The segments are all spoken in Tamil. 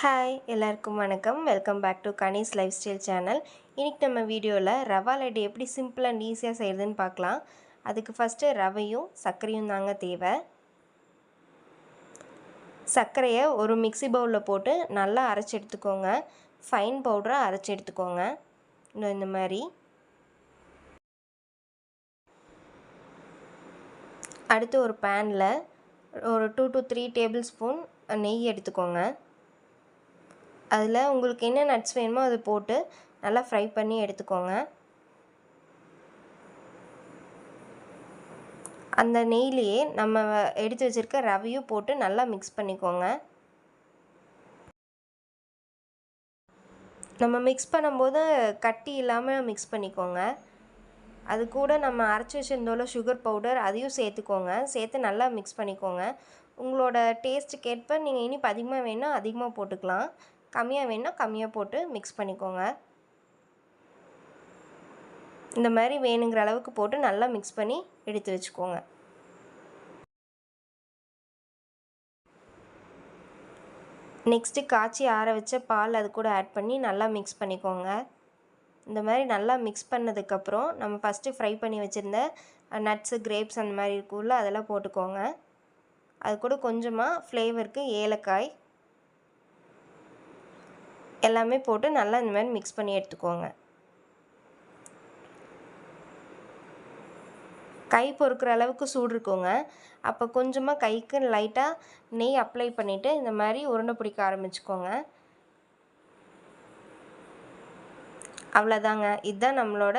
ஹாய் எல்லாருக்கும் வணக்கம். Welcome back to Kanis lifestyle channel. இன்றைக்கி நம்ம வீடியோவில் ரவா லட்டு எப்படி சிம்பிள் அண்ட் ஈஸியாக செய்கிறதுன்னு பார்க்கலாம். அதுக்கு ஃபஸ்ட்டு ரவையும் சர்க்கரையும் தாங்க தேவை. சர்க்கரையை ஒரு மிக்ஸி பவுலில் போட்டு நல்லா அரைச்சி எடுத்துக்கோங்க. ஃபைன் பவுடராக அரைச்சி எடுத்துக்கோங்க. இன்னும் இந்த மாதிரி. அடுத்து ஒரு பேனில் ஒரு 2 to 3 டேபிள் ஸ்பூன் நெய் எடுத்துக்கோங்க. அதில் உங்களுக்கு என்ன நட்ஸ் வேணுமோ அதை போட்டு நல்லா ஃப்ரை பண்ணி எடுத்துக்கோங்க. அந்த நெய்லேயே நம்ம எடுத்து வச்சுருக்க ரவையும் போட்டு நல்லா மிக்ஸ் பண்ணிக்கோங்க. நம்ம மிக்ஸ் பண்ணும்போது கட்டி இல்லாமல் மிக்ஸ் பண்ணிக்கோங்க. அது கூட நம்ம அரைச்சி வச்சுருந்தோம்ல சுகர் பவுடர், அதையும் சேர்த்துக்கோங்க. சேர்த்து நல்லா மிக்ஸ் பண்ணிக்கோங்க. உங்களோட டேஸ்ட்டுக்கேற்ப நீங்கள் இனிப்பு அதிகமாக வேணும்னா அதிகமாக போட்டுக்கலாம், கம்மியாக வேணும்னா கம்மியாக போட்டு மிக்ஸ் பண்ணிக்கோங்க. இந்த மாதிரி வேணுங்கிற அளவுக்கு போட்டு நல்லா மிக்ஸ் பண்ணி எடுத்து வச்சுக்கோங்க. நெக்ஸ்ட்டு காய்ச்சி ஆற வச்ச பால் அது கூட ஆட் பண்ணி நல்லா மிக்ஸ் பண்ணிக்கோங்க. இந்த மாதிரி நல்லா மிக்ஸ் பண்ணதுக்கப்புறம் நம்ம ஃபஸ்ட்டு ஃப்ரை பண்ணி வச்சுருந்த நட்ஸு, கிரேப்ஸ் அந்த மாதிரி இருக்கும்ல, அதெல்லாம் போட்டுக்கோங்க. அது கூட கொஞ்சமாக ஃப்ளேவருக்கு ஏலக்காய் எல்லாமே போட்டு நல்லா இந்த மாதிரி மிக்ஸ் பண்ணி எடுத்துக்கோங்க. கை பொறுக்கிற அளவுக்கு சூடு இருக்குங்க. அப்போ கொஞ்சமாக கைக்கு லைட்டாக நெய் அப்ளை பண்ணிவிட்டு இந்த மாதிரி உருண்டை பிடிக்க ஆரம்பிச்சுக்கோங்க. அவ்வளோதாங்க. இதுதான் நம்மளோட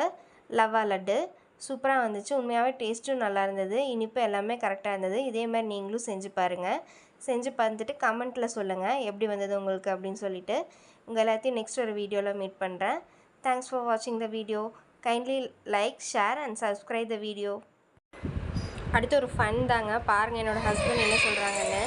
ரவா லட்டு. சூப்பராக வந்துச்சு. உண்மையாகவே டேஸ்ட்டும் நல்லா இருந்தது. இனிப்பு எல்லாமே கரெக்டாக இருந்தது. இதே மாதிரி நீங்களும் செஞ்சு பாருங்கள். செஞ்சு பார்த்துட்டு கமெண்ட்டில் சொல்லுங்கள் எப்படி வந்தது உங்களுக்கு அப்படின்னு சொல்லிவிட்டு. உங்கள் எல்லாத்தையும் நெக்ஸ்ட் ஒரு வீடியோவில் மீட் பண்ணுறேன். தேங்க்ஸ் ஃபார் வாட்சிங் the video. Kindly like, share and subscribe the video. அடுத்து ஒரு ஃபன் தாங்க. பாருங்கள் என்னோடய ஹஸ்பண்ட் என்ன சொல்கிறாங்கன்னு.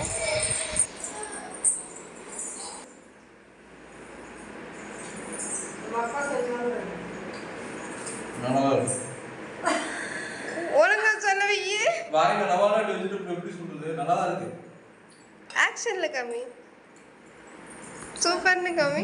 ஒழுங்கா சொல்லவையே வாங்க நவால வெஜிடபிள் எப்படி சொல்றது? நல்லா தான் இருக்கு. ஆக்ஷன்ல கம்மி, சூப்பர்னு கம்மி.